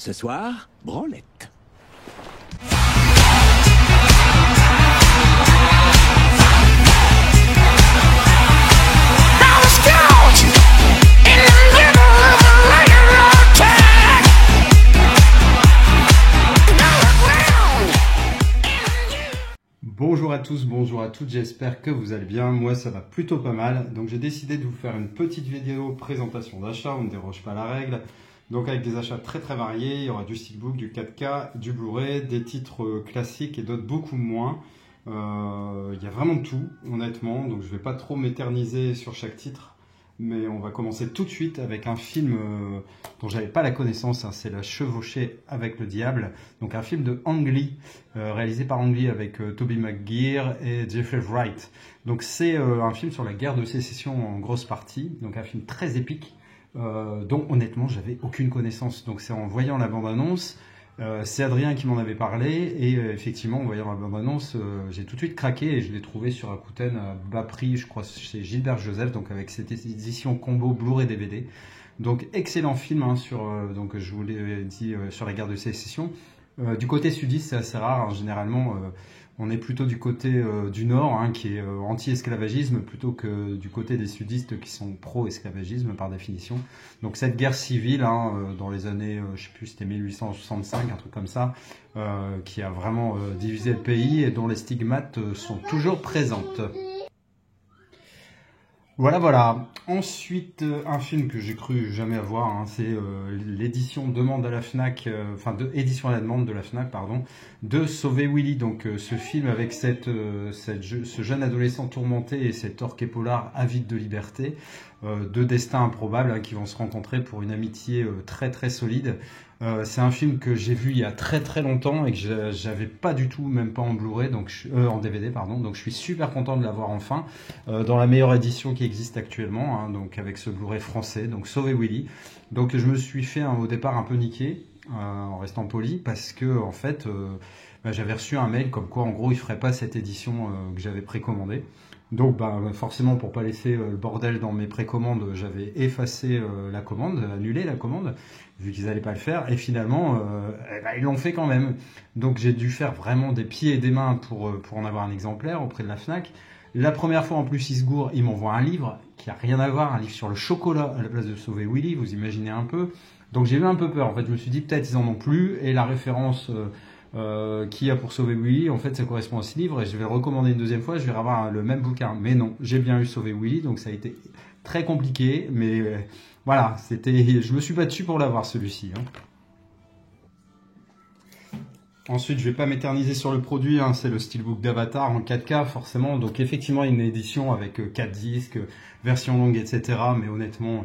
Ce soir, branlette. Bonjour à tous, bonjour à toutes, j'espère que vous allez bien, moi ça va plutôt pas mal. Donc j'ai décidé de vous faire une petite vidéo présentation d'achat, on ne déroge pas à la règle. Donc avec des achats très variés, il y aura du steelbook, du 4K, du Blu-ray, des titres classiques et d'autres beaucoup moins. Il y a vraiment de tout honnêtement, donc je ne vais pas trop m'éterniser sur chaque titre. Mais on va commencer tout de suite avec un film dont j'avais pas la connaissance, hein, c'est La Chevauchée avec le Diable. Donc un film de Ang Lee, réalisé par Ang Lee avec Tobey Maguire et Jeffrey Wright. Donc c'est un film sur la guerre de sécession en grosse partie, donc un film très épique dont honnêtement j'avais aucune connaissance. Donc c'est en voyant la bande-annonce, c'est Adrien qui m'en avait parlé et effectivement en voyant la bande-annonce j'ai tout de suite craqué et je l'ai trouvé sur Rakuten à bas prix, je crois chez Gilbert Joseph, donc avec cette édition combo Blu-ray DVD. Donc excellent film hein, donc je vous l'ai dit sur la guerre de sécession. Du côté sudiste c'est assez rare, hein, généralement on est plutôt du côté du nord hein, qui est anti-esclavagisme plutôt que du côté des sudistes qui sont pro-esclavagisme par définition. Donc cette guerre civile hein, dans les années, je sais plus c'était 1865, un truc comme ça, qui a vraiment divisé le pays et dont les stigmates sont toujours présentes. Voilà. Ensuite, un film que j'ai cru jamais avoir, hein, c'est l'édition demande à la Fnac, édition à la demande de la Fnac, pardon, de Sauver Willy. Donc, ce film avec ce jeune adolescent tourmenté et cet orque polar avide de liberté, deux destins improbables hein, qui vont se rencontrer pour une amitié très solide. C'est un film que j'ai vu il y a très longtemps et que j'avais pas du tout, même pas en Blu-ray, donc en DVD pardon. Donc je suis super content de l'avoir enfin dans la meilleure édition qui existe actuellement, hein, donc avec ce Blu-ray français, donc Sauver Willy. Donc je me suis fait au départ un peu niquer en restant poli parce que en fait j'avais reçu un mail comme quoi en gros il ferait pas cette édition que j'avais précommandée. Donc forcément pour pas laisser le bordel dans mes précommandes, j'avais effacé la commande, annulé la commande, vu qu'ils n'allaient pas le faire, et finalement ils l'ont fait quand même. Donc j'ai dû faire vraiment des pieds et des mains pour en avoir un exemplaire auprès de la Fnac. La première fois en plus ils se gourent, ils m'envoient un livre qui a rien à voir, un livre sur le chocolat à la place de Sauver Willy, vous imaginez un peu. Donc j'ai eu un peu peur, en fait je me suis dit peut-être ils en ont plus, et la référence qu'il y a pour Sauver Willy, en fait ça correspond à ce livre et je vais le recommander une deuxième fois, je vais avoir le même bouquin. Mais non, j'ai bien eu Sauver Willy, donc ça a été très compliqué, mais voilà, je me suis battu pour l'avoir celui-ci. Hein. Ensuite, je vais pas m'éterniser sur le produit, hein, c'est le Steelbook d'Avatar en 4K forcément, donc effectivement il y a une édition avec 4 disques, version longue, etc. Mais honnêtement,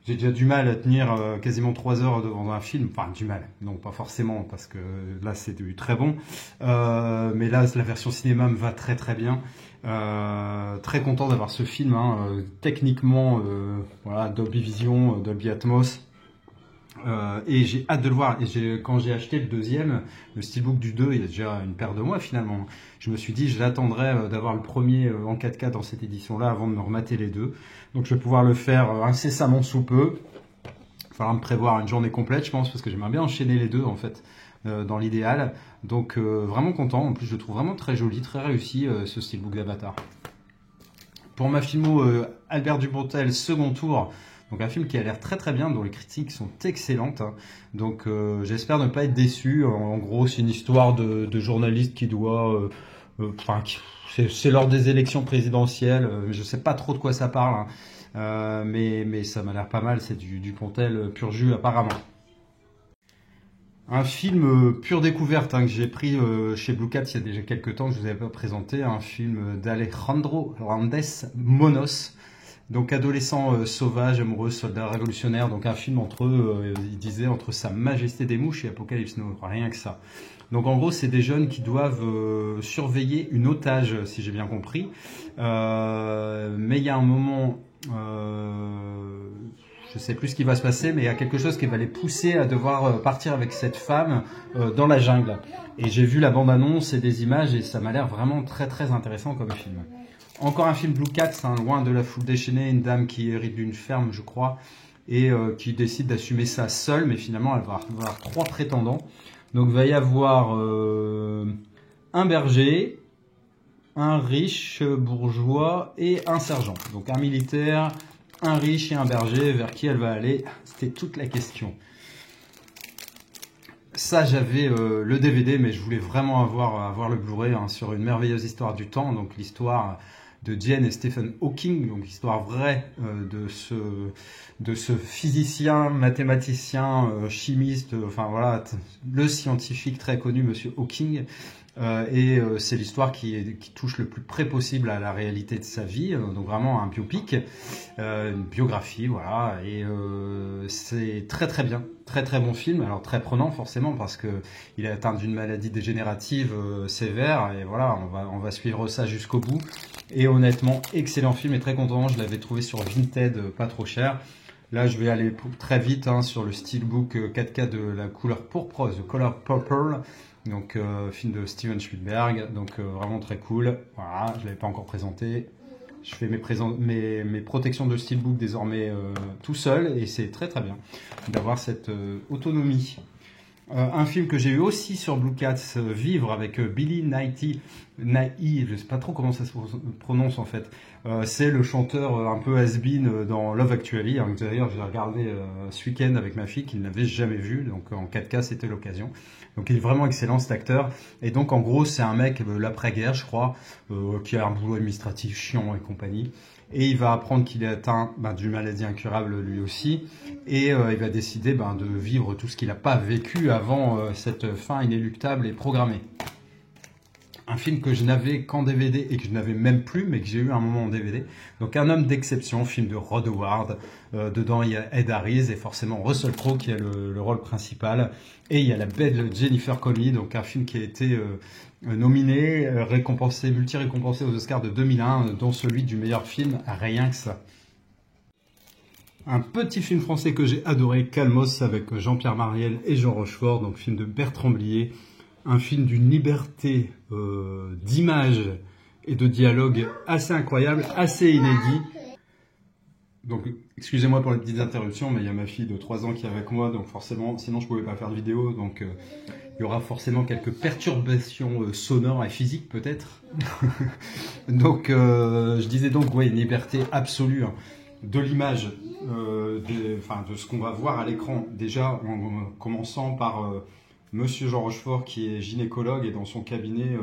j'ai déjà du mal à tenir quasiment 3 heures devant un film. Enfin, du mal. Non, pas forcément, parce que là, c'est du très bon. Mais là, la version cinéma me va très bien. Très content d'avoir ce film. Hein. Techniquement, voilà, Dolby Vision, Dolby Atmos. Et j'ai hâte de le voir. Et quand j'ai acheté le deuxième, le Steelbook du 2, il y a déjà une paire de mois finalement. Je me suis dit, j'attendrai d'avoir le premier en 4K dans cette édition-là avant de me remater les deux. Donc je vais pouvoir le faire incessamment sous peu. Il va falloir me prévoir une journée complète, je pense, parce que j'aimerais bien enchaîner les deux en fait, dans l'idéal. Donc vraiment content. En plus, je le trouve vraiment très joli, très réussi ce Steelbook d'Avatar. Pour ma filmo, Albert Dupontel, second tour. Donc un film qui a l'air très bien, dont les critiques sont excellentes. Hein. Donc j'espère ne pas être déçu. En gros, c'est une histoire de journaliste qui doit... c'est lors des élections présidentielles. Je sais pas trop de quoi ça parle. Hein. Mais ça m'a l'air pas mal. C'est du Dupontel pur jus apparemment. Un film pure découverte hein, que j'ai pris chez Blue Cat il y a déjà quelques temps, que je vous avais pas présenté. Un film d'Alejandro Randes, Monos. Donc adolescent sauvage, amoureux, soldat révolutionnaire, donc un film il disait entre Sa Majesté des Mouches et Apocalypse Now, rien que ça. Donc en gros c'est des jeunes qui doivent surveiller une otage, si j'ai bien compris. Mais il y a un moment, je sais plus ce qui va se passer, mais il y a quelque chose qui va les pousser à devoir partir avec cette femme dans la jungle. Et j'ai vu la bande-annonce et des images et ça m'a l'air vraiment très intéressant comme film. Encore un film Blue Cat, hein, loin de la foule déchaînée, une dame qui hérite d'une ferme, je crois, et qui décide d'assumer ça seule, mais finalement elle va avoir 3 prétendants. Donc il va y avoir un berger, un riche bourgeois et un sergent. Donc un militaire, un riche et un berger, vers qui elle va aller, c'était toute la question. Ça, j'avais le DVD, mais je voulais vraiment avoir le Blu-ray sur une merveilleuse histoire du temps, donc l'histoire de Jane et Stephen Hawking, donc l'histoire vraie de ce physicien, mathématicien, chimiste, enfin voilà, le scientifique très connu, Monsieur Hawking. C'est l'histoire qui touche le plus près possible à la réalité de sa vie, donc vraiment un biopic, une biographie, voilà, et c'est très très bien, très très bon film, alors très prenant forcément parce que il est atteint d'une maladie dégénérative sévère, et voilà, on va suivre ça jusqu'au bout, et honnêtement, excellent film, et très content, je l'avais trouvé sur Vinted, pas trop cher. Là, je vais aller très vite sur le Steelbook 4K de la couleur pourpre, The Color Purple. Donc, film de Steven Spielberg, donc vraiment très cool. Voilà, je ne l'avais pas encore présenté. Je fais mes protections de Steelbook désormais tout seul, et c'est très très bien d'avoir cette autonomie. Un film que j'ai eu aussi sur Blue Cats, Vivre, avec Billy Nighy, je ne sais pas trop comment ça se prononce en fait. C'est le chanteur un peu has-been dans Love Actually. D'ailleurs, j'ai regardé ce week-end avec ma fille qui ne l'avait jamais vu, donc en 4K c'était l'occasion. Donc il est vraiment excellent cet acteur. Et donc en gros c'est un mec l'après-guerre je crois, qui a un boulot administratif chiant et compagnie. Et il va apprendre qu'il est atteint d'une maladie incurable lui aussi. Et il va décider de vivre tout ce qu'il n'a pas vécu avant cette fin inéluctable et programmée. Un film que je n'avais qu'en DVD et que je n'avais même plus, mais que j'ai eu un moment en DVD. Donc Un homme d'exception, film de Rod Howard. Dedans, il y a Ed Harris et forcément Russell Crowe qui a le rôle principal. Et il y a la belle Jennifer Connelly, donc un film qui a été nominé, multi-récompensé aux Oscars de 2001, dont celui du meilleur film, rien que ça. Un petit film français que j'ai adoré, Calmos, avec Jean-Pierre Mariel et Jean Rochefort, donc film de Bertrand Blier. Un film d'une liberté d'image et de dialogue assez incroyable, assez inédit. Donc, excusez-moi pour les petites interruptions, mais il y a ma fille de 3 ans qui est avec moi, donc forcément, sinon je ne pouvais pas faire de vidéo, donc il y aura forcément quelques perturbations sonores et physiques peut-être. Donc, je disais donc, ouais, une liberté absolue de l'image, de ce qu'on va voir à l'écran. Déjà, en commençant par Monsieur Jean Rochefort qui est gynécologue et dans son cabinet,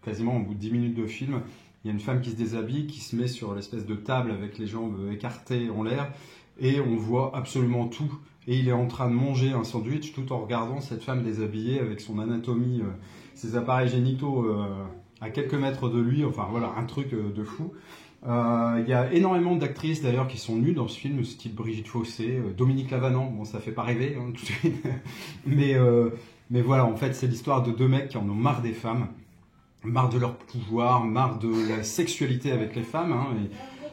quasiment au bout de 10 minutes de film, il y a une femme qui se déshabille, qui se met sur l'espèce de table avec les jambes écartées en l'air et on voit absolument tout. Et il est en train de manger un sandwich tout en regardant cette femme déshabillée avec son anatomie, ses appareils génitaux à quelques mètres de lui. Enfin voilà, un truc de fou. Il y a énormément d'actrices d'ailleurs qui sont nues dans ce film, style Brigitte Fossé, Dominique Lavanant. Bon, ça fait pas rêver tout de suite, mais voilà, en fait, c'est l'histoire de 2 mecs qui en ont marre des femmes, marre de leur pouvoir, marre de la sexualité avec les femmes.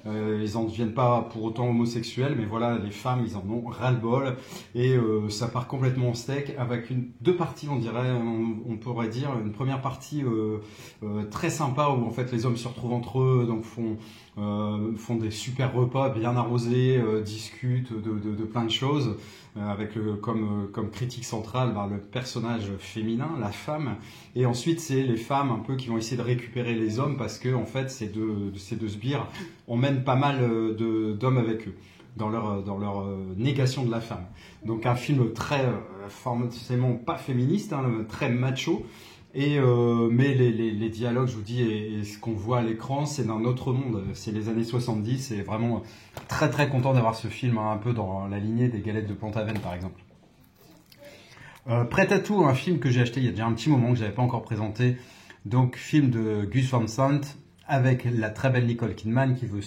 Ils n'en deviennent pas pour autant homosexuels, mais voilà, les femmes, ils en ont ras-le-bol. Et ça part complètement en steak avec 2 parties, on pourrait dire. Une première partie très sympa où en fait les hommes se retrouvent entre eux, donc font des super repas bien arrosés, discutent de plein de choses. Avec comme critique centrale le personnage féminin, la femme, et ensuite c'est les femmes un peu qui vont essayer de récupérer les hommes parce que en fait ces deux sbires emmènent pas mal d'hommes avec eux dans leur négation de la femme. Donc un film très forcément pas féministe, très macho. Mais les dialogues, je vous dis, et ce qu'on voit à l'écran, c'est d'un autre monde. C'est les années 70, et vraiment très très content d'avoir ce film un peu dans la lignée des Galettes de Pont-Aven par exemple. Prêt à tout, un film que j'ai acheté il y a déjà un petit moment, que je n'avais pas encore présenté. Donc film de Gus Van Sant avec la très belle Nicole Kidman qui veut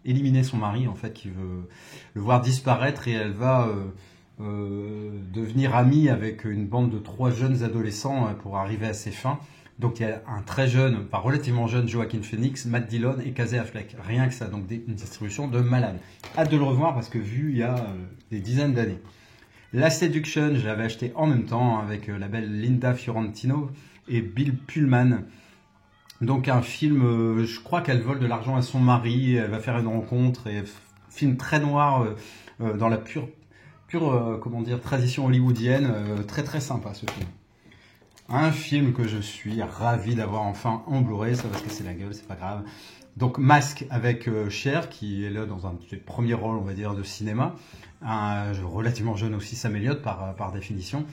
éliminer son mari, en fait, qui veut le voir disparaître, et elle va devenir amie avec une bande de 3 jeunes adolescents pour arriver à ses fins. Donc il y a un très jeune, enfin relativement jeune Joaquin Phoenix, Matt Dillon et Casey Affleck. Rien que ça, donc une distribution de malade. Hâte de le revoir parce que vu il y a des dizaines d'années. La Seduction, je l'avais acheté en même temps avec la belle Linda Fiorentino et Bill Pullman. Donc un film, je crois qu'elle vole de l'argent à son mari, elle va faire une rencontre et film très noir dans la pure comment dire, tradition hollywoodienne, très très sympa ce film. Un film que je suis ravi d'avoir enfin en Blu-ray, ça va se casser la gueule, c'est pas grave. Donc Mask avec Cher, qui est là dans un de ses premiers rôles, on va dire, de cinéma. Un relativement jeune aussi, Sam Elliott par définition.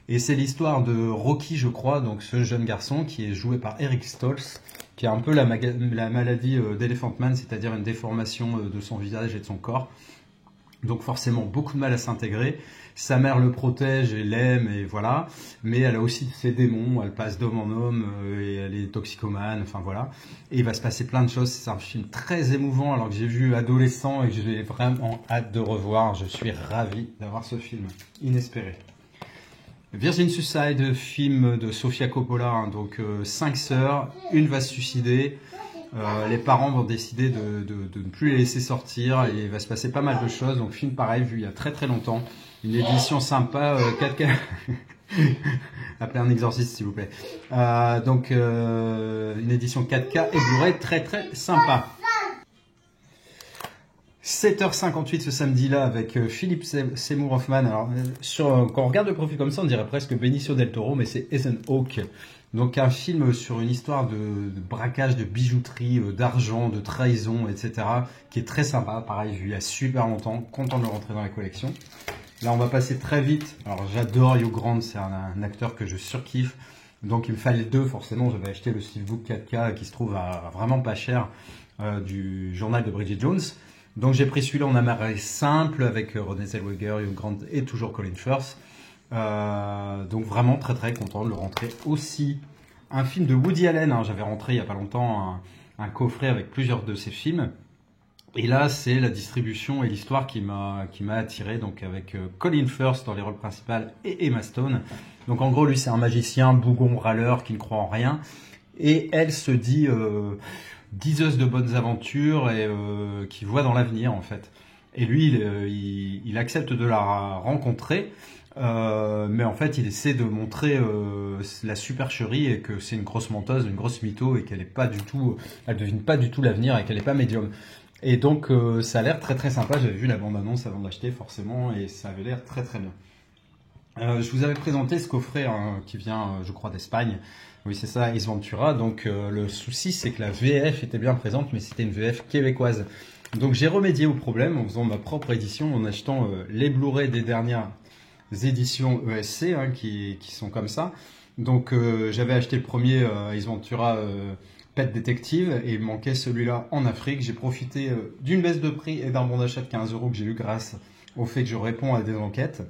Et c'est l'histoire de Rocky, je crois, donc ce jeune garçon qui est joué par Eric Stoltz, qui a un peu la maladie d'Elephant Man, c'est-à-dire une déformation de son visage et de son corps. Donc forcément beaucoup de mal à s'intégrer. Sa mère le protège et l'aime et voilà. Mais elle a aussi ses démons, elle passe d'homme en homme et elle est toxicomane, enfin voilà. Et il va se passer plein de choses. C'est un film très émouvant alors que j'ai vu adolescent et que j'ai vraiment hâte de revoir. Je suis ravi d'avoir ce film inespéré. Virgin Suicide, film de Sofia Coppola, hein, donc 5 sœurs, une va se suicider. Les parents vont décider de ne plus les laisser sortir et il va se passer pas mal de choses. Donc film pareil, vu il y a très très longtemps. Une édition sympa, 4K. Appelez un exorciste s'il vous plaît. Donc une édition 4K et Blu-ray très très sympa. 7h58 ce samedi-là avec Philippe Seymour Hoffman. Alors, quand on regarde le profil comme ça, on dirait presque Benicio del Toro, mais c'est Ethan Hawke. Donc un film sur une histoire de braquage, de bijouterie, d'argent, de trahison, etc. qui est très sympa. Pareil, vu il y a super longtemps, content de le rentrer dans la collection. Là, on va passer très vite. Alors j'adore Hugh Grant, c'est un acteur que je surkiffe. Donc il me fallait deux, forcément. J'avais acheté le Steelbook 4K qui se trouve à vraiment pas cher du journal de Bridget Jones. Donc j'ai pris celui-là en amarré simple avec Renée Zellweger, Hugh Grant et toujours Colin Firth. Donc vraiment très très content de le rentrer aussi. Un film de Woody Allen, hein, j'avais rentré il n'y a pas longtemps un coffret avec plusieurs de ses films. Et là c'est la distribution et l'histoire qui m'a attiré, donc avec Colin Firth dans les rôles principaux et Emma Stone. Donc en gros lui c'est un magicien, bougon, râleur qui ne croit en rien. Et elle se dit... diseuse de bonnes aventures et qui voit dans l'avenir en fait. Et lui, il accepte de la rencontrer, mais en fait, il essaie de montrer la supercherie et que c'est une grosse menteuse, une grosse mytho et qu'elle est pas du tout, elle devine pas du tout l'avenir et qu'elle est pas médium. Et donc, ça a l'air très très sympa. J'avais vu la bande-annonce avant de l'acheter forcément et ça avait l'air très très bien. Je vous avais présenté ce coffret hein, qui vient, je crois, d'Espagne. Oui, c'est ça, Ace Ventura. Donc, le souci, c'est que la VF était bien présente, mais c'était une VF québécoise. Donc, j'ai remédié au problème en faisant ma propre édition, en achetant les Blu-ray des dernières éditions ESC, hein, qui sont comme ça. Donc, j'avais acheté le premier Ace Ventura Pet Detective et il me manquait celui-là en Afrique. J'ai profité d'une baisse de prix et d'un bon d'achat de 15 € que j'ai eu grâce au fait que je réponds à des enquêtes.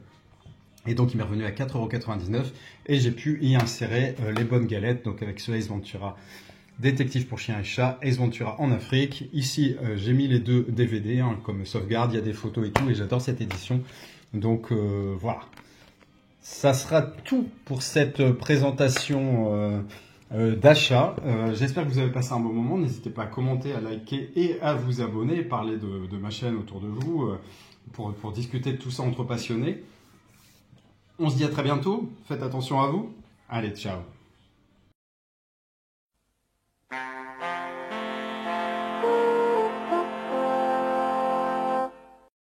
Et donc il m'est revenu à 4,99 € et j'ai pu y insérer les bonnes galettes, donc avec ce Ace Ventura Détective pour chiens et chats, Ace Ventura en Afrique. Ici j'ai mis les deux DVD hein, comme sauvegarde, il y a des photos et tout et j'adore cette édition. Donc voilà. Ça sera tout pour cette présentation d'achat. J'espère que vous avez passé un bon moment. N'hésitez pas à commenter, à liker et à vous abonner. Parler de ma chaîne autour de vous pour discuter de tout ça entre passionnés. On se dit à très bientôt, faites attention à vous. Allez, ciao.